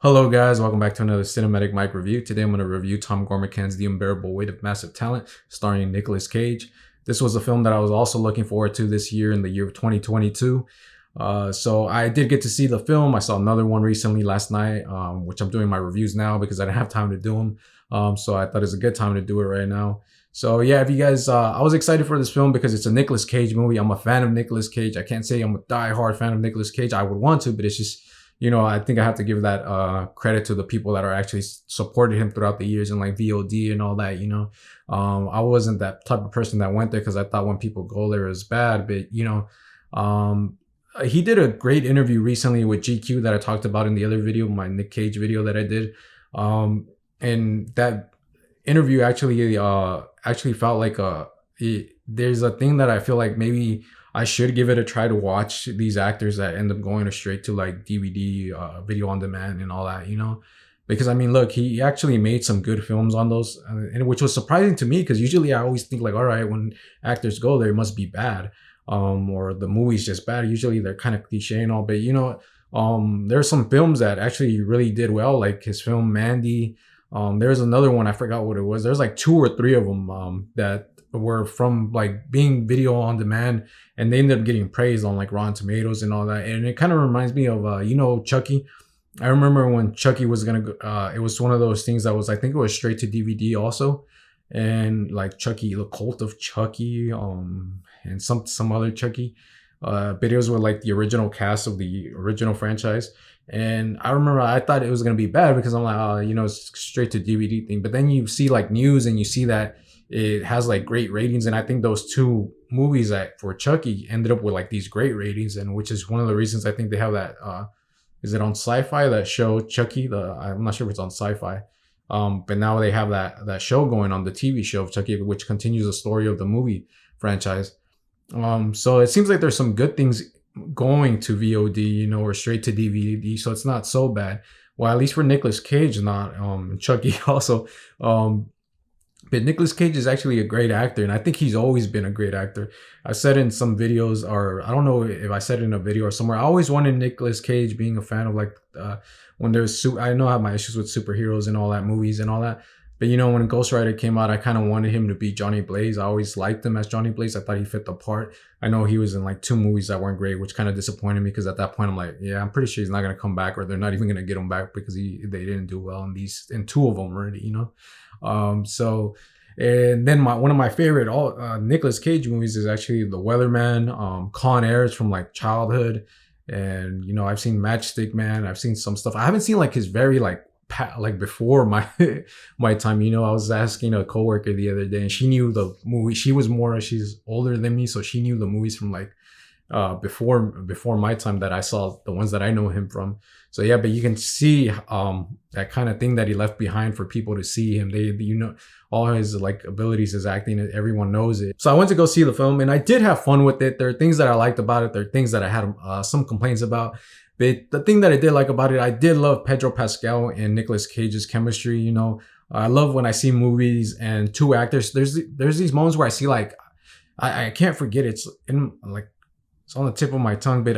Hello guys, welcome back to another Cinematic Mike review. Today I'm going to review Tom Gormican's The Unbearable Weight of Massive Talent, starring Nicolas Cage. This was a film that I was also looking forward to this year in the year of 2022. So I did get to see the film. I saw another one recently last night, which I'm doing my reviews now because I didn't have time to do them. So I thought it was a good time to do it right now. So yeah, if you guys, I was excited for this film because it's a Nicolas Cage movie. I'm a fan of Nicolas Cage. I can't say I'm a die-hard fan of Nicolas Cage. I would want to, but it's just, I think I have to give that credit to the people that are actually supported him throughout the years and like VOD and all that. I wasn't that type of person that went there because I thought when people go there is bad. But he did a great interview recently with GQ that I talked about in the other video, my Nick Cage video that I did, and that interview actually felt like there's a thing that I feel like maybe I should give it a try to watch these actors that end up going straight to like DVD, video on demand and all that, because I mean, look, he actually made some good films on those, and which was surprising to me because usually I always think like, all right, when actors go there, it must be bad, or the movie's just bad. Usually they're kind of cliche and all, but there's some films that actually really did well, like his film Mandy. There's another one, I forgot what it was. There's like two or three of them that were from like being video on demand, and they ended up getting praised on like Rotten Tomatoes and all that. And it kind of reminds me of Chucky. I remember when Chucky was gonna go, it was one of those things that was, I think it was straight to DVD also, and like Chucky, the Cult of Chucky, and some other Chucky videos with like the original cast of the original franchise. And I remember I thought it was gonna be bad because I'm like, it's straight to DVD thing. But then you see like news and you see that it has like great ratings, and I think those two movies that for Chucky ended up with like these great ratings, and which is one of the reasons I think they have that. Is it on Sci-Fi, that show Chucky? I'm not sure if it's on Sci-Fi, but now they have that show going on, the TV show of Chucky, which continues the story of the movie franchise. So it seems like there's some good things going to VOD, or straight to DVD, so it's not so bad. Well, at least for Nicolas Cage, not Chucky also. But Nicolas Cage is actually a great actor, and I think he's always been a great actor. I said in some videos, or I don't know if I said it in a video or somewhere, I always wanted Nicolas Cage, being a fan of like when there's I know I have my issues with superheroes and all that, movies and all that. But when Ghost Rider came out, I kind of wanted him to be Johnny Blaze. I always liked him as Johnny Blaze. I thought he fit the part. I know he was in like two movies that weren't great, which kind of disappointed me because at that point I'm like, yeah, I'm pretty sure he's not gonna come back, or they're not even gonna get him back because they didn't do well in two of them already, So, and then one of my favorite Nicolas Cage movies is actually The Weatherman, Con Air is from like childhood, and I've seen Matchstick Man. I've seen some stuff. I haven't seen like his very like before my my time. I was asking a coworker the other day, and she knew the movie. She's older than me, so she knew the movies from like before my time, that I saw the ones that I know him from. So yeah, but you can see that kind of thing that he left behind for people to see him. They all his like abilities, his acting, everyone knows it. So I went to go see the film, and I did have fun with it. There are things that I liked about it. There are things that I had some complaints about. But the thing that I did like about it, I did love Pedro Pascal and Nicolas Cage's chemistry. I love when I see movies and two actors. There's these moments where I see like I can't forget, it's in like, it's on the tip of my tongue, but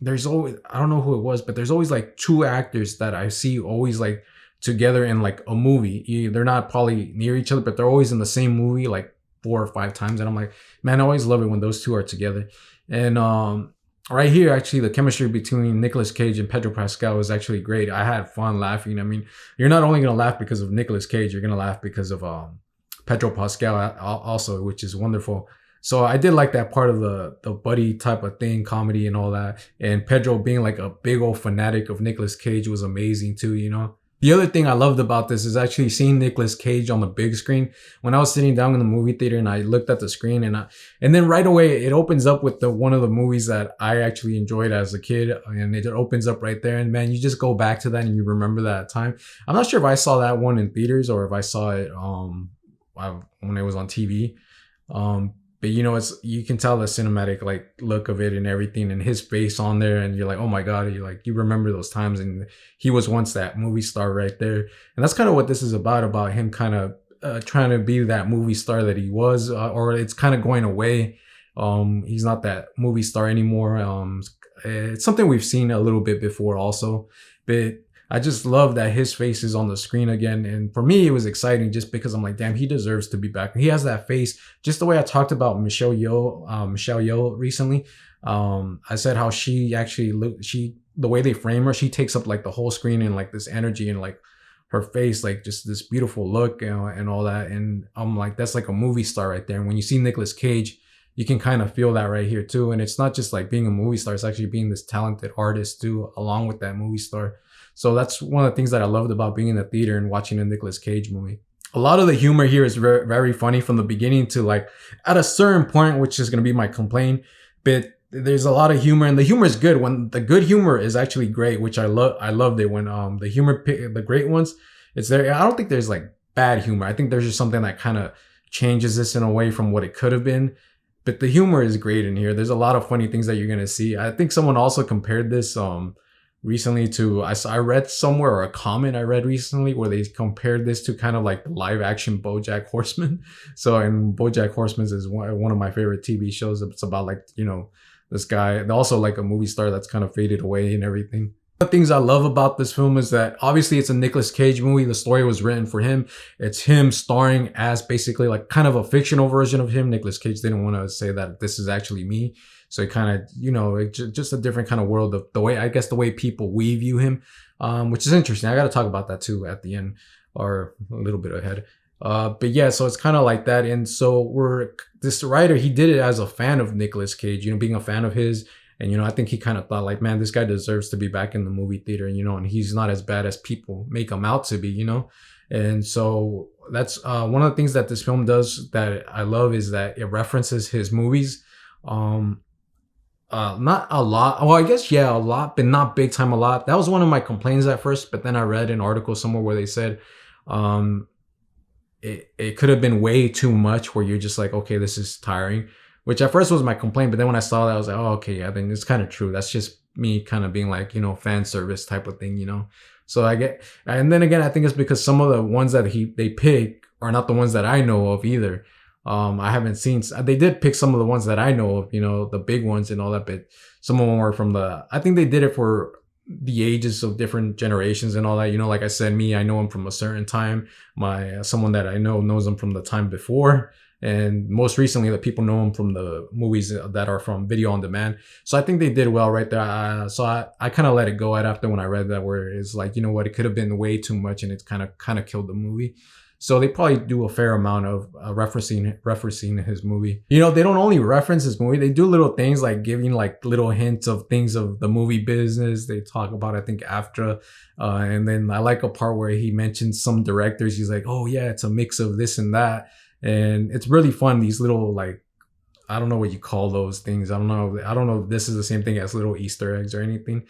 there's always, I don't know who it was, but there's always like two actors that I see always like together in like a movie. They're not probably near each other, but they're always in the same movie like 4 or 5 times, and I'm like, man, I always love it when those two are together. And right here, actually, the chemistry between Nicolas Cage and Pedro Pascal is actually great. I had fun laughing. I mean, you're not only gonna laugh because of Nicolas Cage, you're gonna laugh because of Pedro Pascal also, which is wonderful. So I did like that part of the buddy type of thing, comedy and all that. And Pedro being like a big old fanatic of Nicolas Cage was amazing too, The other thing I loved about this is actually seeing Nicolas Cage on the big screen. When I was sitting down in the movie theater and I looked at the screen, and then right away it opens up with one of the movies that I actually enjoyed as a kid, and it opens up right there, and man, you just go back to that and you remember that time. I'm not sure if I saw that one in theaters or if I saw it when it was on TV. But you can tell the cinematic like look of it and everything, and his face on there, and you're like, oh my god, you remember those times, and he was once that movie star right there. And that's kind of what this is about him kind of trying to be that movie star that he was, or it's kind of going away. He's not that movie star anymore. It's something we've seen a little bit before also, but I just love that his face is on the screen again. And for me, it was exciting just because I'm like, damn, he deserves to be back. He has that face, just the way I talked about Michelle Yeoh recently. I said how she actually the way they frame her, she takes up like the whole screen and like this energy and like her face, like just this beautiful look, and all that. And I'm like, that's like a movie star right there. And when you see Nicolas Cage, you can kind of feel that right here too. And it's not just like being a movie star, it's actually being this talented artist too, along with that movie star. So that's one of the things that I loved about being in the theater and watching a Nicolas Cage movie. A lot of the humor here is very, very funny from the beginning to like at a certain point, which is going to be my complaint. But there's a lot of humor, and the humor is good. When the good humor is actually great, which I love. I loved it when the great ones, it's there. I don't think there's like bad humor. I think there's just something that kind of changes this in a way from what it could have been. But the humor is great in here. There's a lot of funny things that you're gonna see. I think someone also compared this recently to I read somewhere, or a comment I read recently, where they compared this to kind of like the live action BoJack Horseman. So, and BoJack Horseman is one of my favorite TV shows. It's about like, this guy, also like a movie star that's kind of faded away and everything. The things I love about this film is that obviously it's a Nicolas Cage movie. The story was written for him. It's him starring as basically like kind of a fictional version of him. Nicolas Cage didn't want to say that this is actually me. So it kind of, just a different kind of world of the way, I guess, the way people we view him, which is interesting. I got to talk about that too at the end, or a little bit ahead. But yeah, so it's kind of like that. And so this writer, he did it as a fan of Nicolas Cage, being a fan of his. And, I think he kind of thought like, man, this guy deserves to be back in the movie theater, and he's not as bad as people make him out to be, And so that's one of the things that this film does that I love, is that it references his movies. Not a lot. Well, I guess, yeah, a lot, but not big time a lot. That was one of my complaints at first, but then I read an article somewhere where they said, it could have been way too much, where you're just like, okay, this is tiring, which at first was my complaint. But then when I saw that, I was like, oh, okay, yeah, then it's kind of true. That's just me kind of being like, fan service type of thing, So and then again, I think it's because some of the ones that they pick are not the ones that I know of either. I haven't seen, they did pick some of the ones that I know of, the big ones and all that, but some of them were from I think they did it for the ages of different generations and all that. Like I said, I know him from a certain time. Someone that I know knows him from the time before. And most recently, the people know him from the movies that are from video on demand. So I think they did well right there. So I kind of let it go right after when I read that, where it's like, what, it could have been way too much, and it's kind of killed the movie. So they probably do a fair amount of referencing his movie. They don't only reference his movie. They do little things like giving like little hints of things of the movie business. They talk about, I think, AFTRA. And then I like a part where he mentions some directors. He's like, oh yeah, it's a mix of this and that. And it's really fun. These little, like, I don't know what you call those things. I don't know if this is the same thing as little Easter eggs or anything.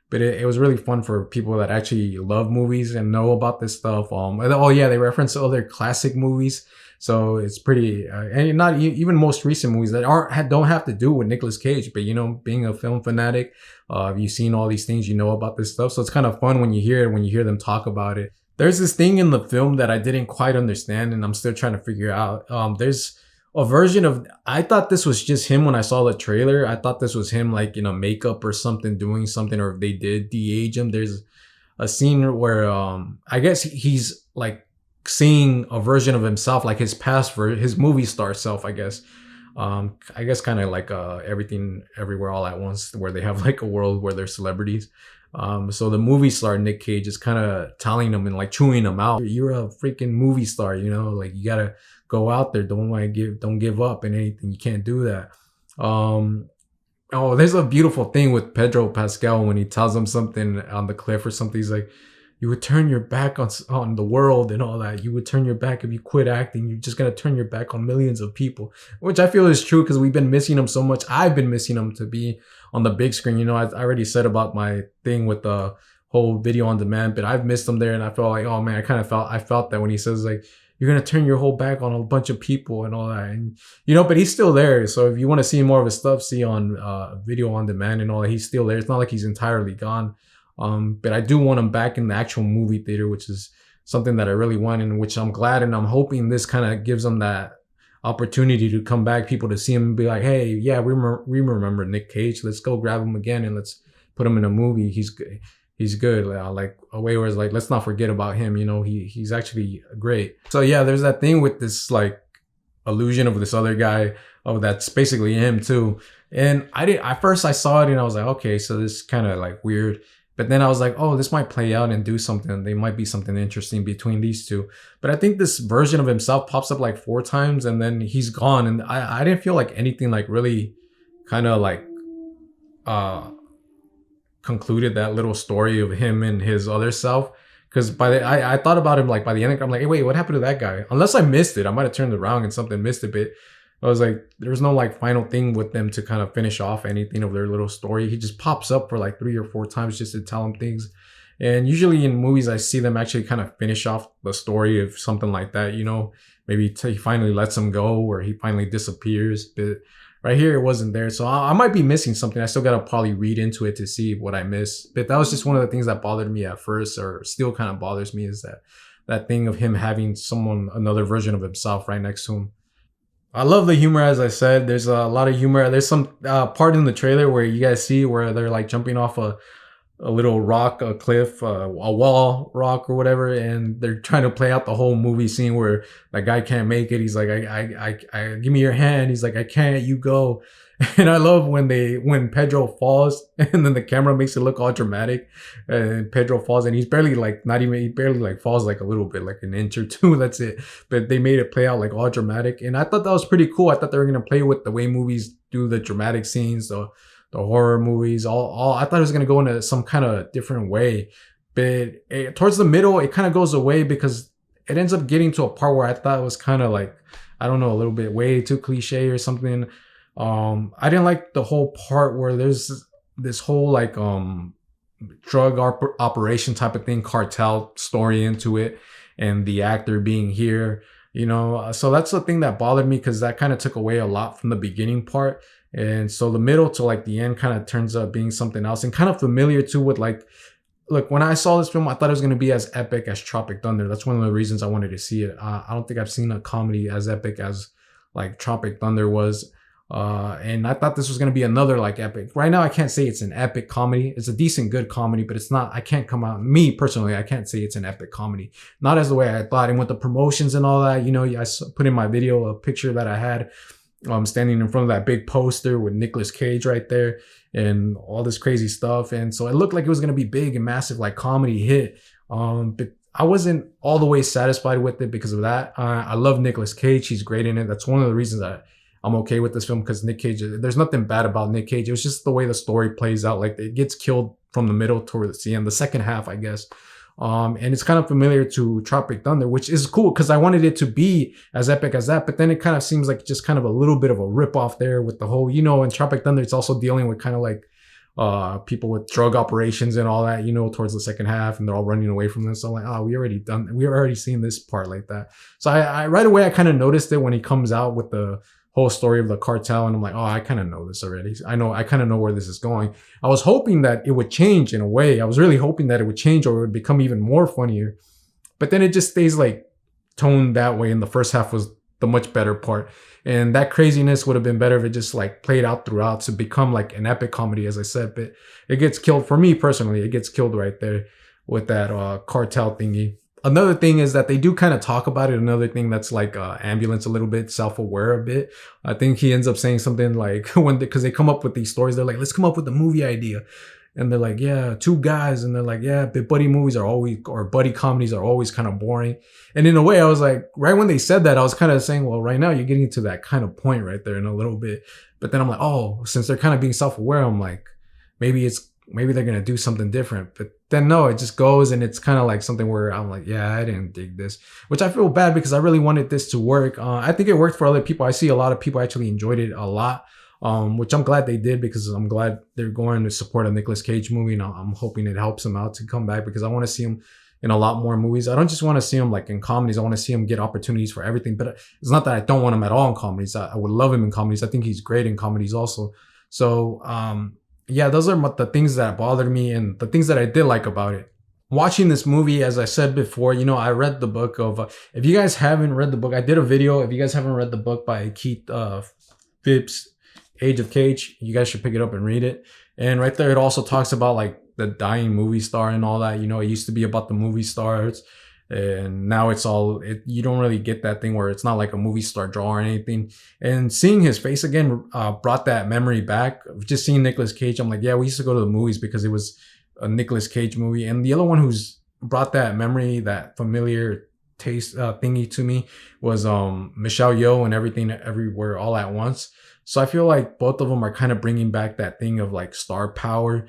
But it was really fun for people that actually love movies and know about this stuff. Oh yeah, they reference other classic movies, so it's pretty. And not even most recent movies that don't have to do with Nicolas Cage. But being a film fanatic, you've seen all these things, about this stuff. So it's kind of fun when you hear them talk about it. There's this thing in the film that I didn't quite understand, and I'm still trying to figure out. There's a version of, I thought this was just him when I saw the trailer. I thought this was him like makeup or something, doing something, or if they did de-age him. There's a scene where I guess he's like seeing a version of himself, like his past, for his movie star self, I guess. I guess kind of like Everything Everywhere All at Once, where they have like a world where they're celebrities. So the movie star Nick Cage is kind of telling him and like chewing him out. You're a freaking movie star, like you gotta go out there. Don't give up and anything. You can't do that. There's a beautiful thing with Pedro Pascal when he tells him something on the cliff or something. He's like, you would turn your back on the world and all that. You would turn your back if you quit acting. You're just going to turn your back on millions of people, which I feel is true because we've been missing him so much. I've been missing him to be on the big screen. I already said about my thing with the whole video on demand, but I've missed him there. And I felt like, oh man, I felt that when he says like, you're going to turn your whole back on a bunch of people and all that. And, but he's still there. So if you want to see more of his stuff, see on video on demand and all that, he's still there. It's not like he's entirely gone. But I do want him back in the actual movie theater, which is something that I really want, and which I'm glad, and I'm hoping this kind of gives him that opportunity to come back, people to see him and be like, hey, yeah, we remember Nick Cage. Let's go grab him again and let's put him in a movie. He's he's good. Like a way where it's like, let's not forget about him. You know, he's actually great. So yeah, there's that thing with this like illusion of this other guy. Oh, that's basically him too. And I did at first I saw it and I was like, okay, so this is kind of like weird. But then I was like, oh, this might play out and do something. They might be something interesting between these two. But I think this version of himself pops up like 4 times and then he's gone. And I didn't feel like anything like really kind of like uh concluded that little story of him and his other self. Because I thought about him like by the end, I'm like, hey, wait, what happened to that guy? Unless I missed it, I might have turned around and something missed a bit. I was like, there's no like final thing with them to kind of finish off anything of their little story. He just pops up for like 3 or 4 times just to tell them things. And usually in movies, I see them actually kind of finish off the story of something like that. You know, maybe he finally lets him go or he finally disappears. But right here, it wasn't there. So I might be missing something. I still got to probably read into it to see what I missed. But that was just one of the things that bothered me at first, or still kind of bothers me, is that thing of him having another version of himself right next to him. I love the humor, as I said. There's a lot of humor. There's some part in the trailer where you guys see where they're like jumping off a little rock, a cliff, a wall rock or whatever, and they're trying to play out the whole movie scene where that guy can't make it. He's like, I give me your hand. He's like, I can't, you go. And I love when Pedro falls and then the camera makes it look all dramatic and Pedro falls and he's barely like, not even, he barely like falls like a little bit, like an inch or two. That's it. But they made it play out like all dramatic. And I thought that was pretty cool. I thought they were going to play with the way movies do the dramatic scenes, the horror movies, all. I thought it was gonna go into some kind of different way, but towards the middle, it kind of goes away because it ends up getting to a part where I thought it was kind of like, I don't know, a little bit way too cliche or something. I didn't like the whole part where there's this whole like drug operation type of thing, cartel story into it, and the actor being here. You know, so that's the thing that bothered me because that kind of took away a lot from the beginning part. And so the middle to like the end kind of turns out being something else and kind of familiar too with like, look, when I saw this film, I thought it was going to be as epic as Tropic Thunder. That's one of the reasons I wanted to see it. I don't think I've seen a comedy as epic as like Tropic Thunder was. And I thought this was going to be another like epic. Right now, I can't say it's an epic comedy. It's a decent, good comedy, but it's not, I can't come out, me personally, I can't say it's an epic comedy. Not as the way I thought. And with the promotions and all that, you know, I put in my video a picture that I had standing in front of that big poster with Nicolas Cage right there and all this crazy stuff. And so it looked like it was going to be big and massive, like comedy hit. But I wasn't all the way satisfied with it because of that. I love Nicolas Cage. He's great in it. That's one of the reasons that I'm okay with this film, because Nick Cage, there's nothing bad about Nick Cage. It was just the way the story plays out. Like it gets killed from the middle towards the end, the second half, I guess. And it's kind of familiar to Tropic Thunder, which is cool because I wanted it to be as epic as that. But then it kind of seems like just kind of a little bit of a ripoff there with the whole, you know, in Tropic Thunder, it's also dealing with kind of like people with drug operations and all that, you know, towards the second half, and they're all running away from them. So I'm like, oh, we already seen this part like that. So I right away, I kind of noticed it when he comes out with the whole story of the cartel, and I'm like, oh, I kind of know this already. I kind of know where this is going. I was hoping that it would change in a way. I was really hoping that it would change or it would become even more funnier. But then it just stays like toned that way, and the first half was the much better part. And that craziness would have been better if it just like played out throughout to become like an epic comedy, as I said. But it gets killed, for me personally, it gets killed right there with that cartel thingy. Another thing is that they do kind of talk about it. Another thing that's like ambulance a little bit, self-aware a bit. I think he ends up saying something like, because they come up with these stories, they're like, let's come up with a movie idea. And they're like, yeah, 2 guys. And they're like, yeah, but buddy movies are always, or buddy comedies are always kind of boring. And in a way, I was like, right when they said that, I was kind of saying, well, right now you're getting to that kind of point right there in a little bit. But then I'm like, oh, since they're kind of being self-aware, I'm like, maybe they're going to do something different. But then no, it just goes, and it's kind of like something where I'm like, yeah, I didn't dig this, which I feel bad because I really wanted this to work. I think it worked for other people. I see a lot of people actually enjoyed it a lot, which I'm glad they did, because I'm glad they're going to support a Nicolas Cage movie. And I'm hoping it helps him out to come back, because I want to see him in a lot more movies. I don't just want to see him like in comedies. I want to see him get opportunities for everything. But it's not that I don't want him at all in comedies. I would love him in comedies. I think he's great in comedies also. So, yeah, those are the things that bothered me and the things that I did like about it. Watching this movie, as I said before, you know, I read the book of, if you guys haven't read the book, I did a video. If you guys haven't read the book by Keith Phipps, Age of Cage, you guys should pick it up and read it. And right there, it also talks about like the dying movie star and all that. You know, it used to be about the movie stars, and now it's all you don't really get that thing where it's not like a movie star draw or anything. And seeing his face again brought that memory back. Just seeing Nicolas Cage, I'm like, yeah, we used to go to the movies because it was a Nicolas Cage movie. And the other one who's brought that memory, that familiar taste thingy to me was Michelle Yeoh and Everything Everywhere All at Once. So I feel like both of them are kind of bringing back that thing of like star power.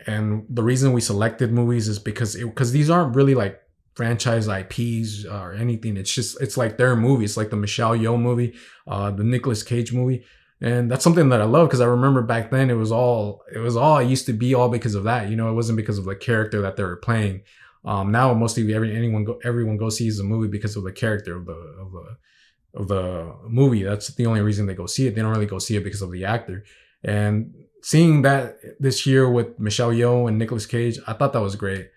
And the reason we selected movies is because these aren't really like franchise IPs or anything. It's like their movie. It's like the Michelle Yeoh movie, the Nicolas Cage movie. And that's something that I love because I remember back then it used to be all because of that. You know, it wasn't because of the character that they were playing. Now mostly everyone go sees the movie because of the character of the movie. That's the only reason they go see it. They don't really go see it because of the actor. And seeing that this year with Michelle Yeoh and Nicolas Cage, I thought that was great.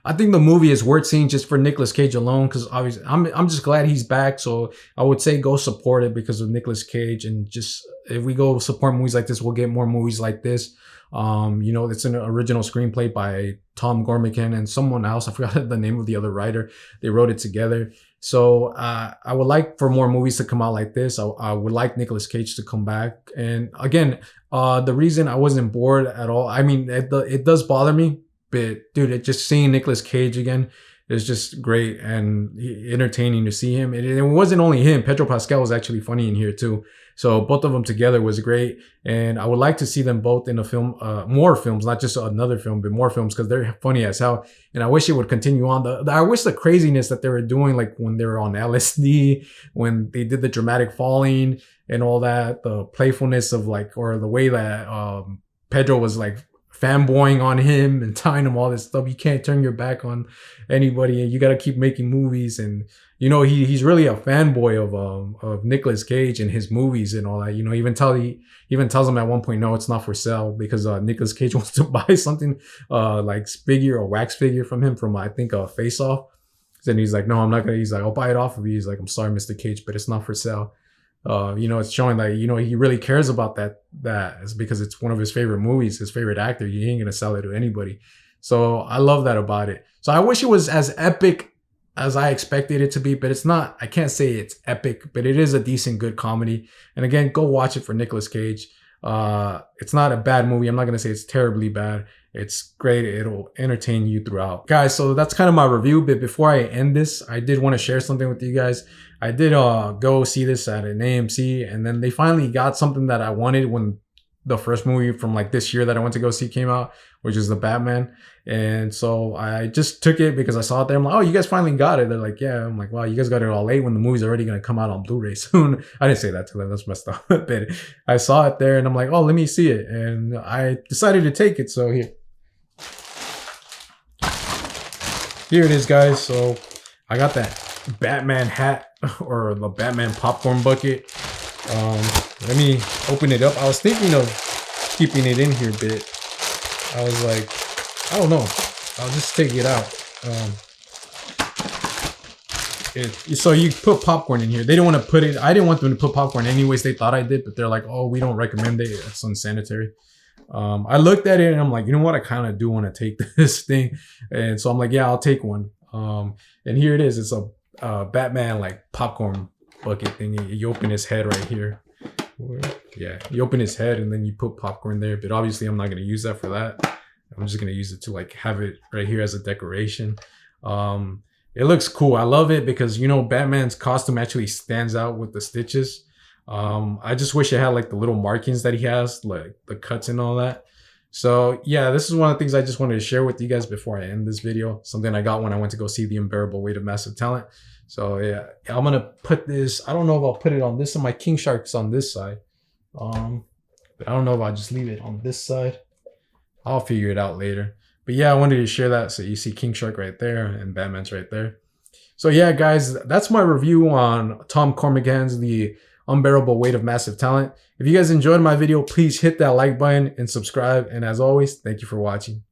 I think the movie is worth seeing just for Nicolas Cage alone, because obviously I'm just glad he's back. So I would say go support it because of Nicolas Cage, and just if we go support movies like this, we'll get more movies like this. You know, it's an original screenplay by Tom Gormican and someone else. I forgot the name of the other writer. They wrote it together. So I would like for more movies to come out like this. I would like Nicolas Cage to come back. And again, the reason I wasn't bored at all, I mean, it does bother me. But dude, just seeing Nicolas Cage again is just great and entertaining to see him. It wasn't only him. Pedro Pascal was actually funny in here too. So both of them together was great. And I would like to see them both in a film, more films, not just another film, but more films, because they're funny as hell. And I wish it would continue on. I wish the craziness that they were doing, like when they were on LSD, when they did the dramatic falling and all that, the playfulness of like, or the way that Pedro was like fanboying on him and telling him all this stuff. You can't turn your back on anybody, and you got to keep making movies. And you know, he's really a fanboy of Nicolas Cage and his movies and all that. You know, even tells him at one point, no, it's not for sale, because Nicolas Cage wants to buy something like figure or wax figure from him from I think Face Off. Then he's like, no, I'm not gonna. He's like, I'll buy it off of you. He's like, I'm sorry, Mr. Cage, but it's not for sale. You know, it's showing that, you know, he really cares about that is because it's one of his favorite movies, his favorite actor. He ain't gonna sell it to anybody. So I love that about it. So I wish it was as epic as I expected it to be, but it's not. I can't say it's epic, but it is a decent, good comedy. And again, go watch it for Nicolas Cage. It's not a bad movie. I'm not gonna say it's terribly bad. It's great. It'll entertain you throughout. Guys, so that's kind of my review. But before I end this, I did want to share something with you guys. I did go see this at an AMC, and then they finally got something that I wanted when the first movie from like this year that I went to go see came out, which is the Batman. And so I just took it because I saw it there. I'm like, oh, you guys finally got it. They're like, yeah. I'm like, wow, you guys got it all late when the movie's already going to come out on Blu-ray soon. I didn't say that to them. That's messed up. But I saw it there and I'm like, oh, let me see it. And I decided to take it. So here it is, guys. So I got that Batman hat or the Batman popcorn bucket. Let me open it up. I was thinking of keeping it in here a bit. I was like, I don't know. I'll just take it out. So you put popcorn in here. They don't want to put it. I didn't want them to put popcorn anyways. They thought I did, but they're like, oh, we don't recommend it. It's unsanitary. I looked at it and I'm like, you know what? I kind of do want to take this thing. And so I'm like, yeah, I'll take one. And here it is. It's a Batman like popcorn bucket thing. You open his head right here. Yeah, you open his head and then you put popcorn there. But obviously I'm not going to use that for that. I'm just going to use it to like have it right here as a decoration. It looks cool. I love it because, you know, Batman's costume actually stands out with the stitches. I just wish it had like the little markings that he has, like the cuts and all that. So yeah, this is one of the things I just wanted to share with you guys before I end this video. Something I got when I went to go see The Unbearable Weight of Massive Talent. So yeah, I'm going to put this, I don't know if I'll put it on this, and my King Shark's on this side. But I don't know if I'll just leave it on this side. I'll figure it out later. But yeah, I wanted to share that. So you see King Shark right there and Batman's right there. So yeah, guys, that's my review on Tom Gormican's The Unbearable Weight of Massive Talent. If you guys enjoyed my video, please hit that like button and subscribe. And as always, thank you for watching.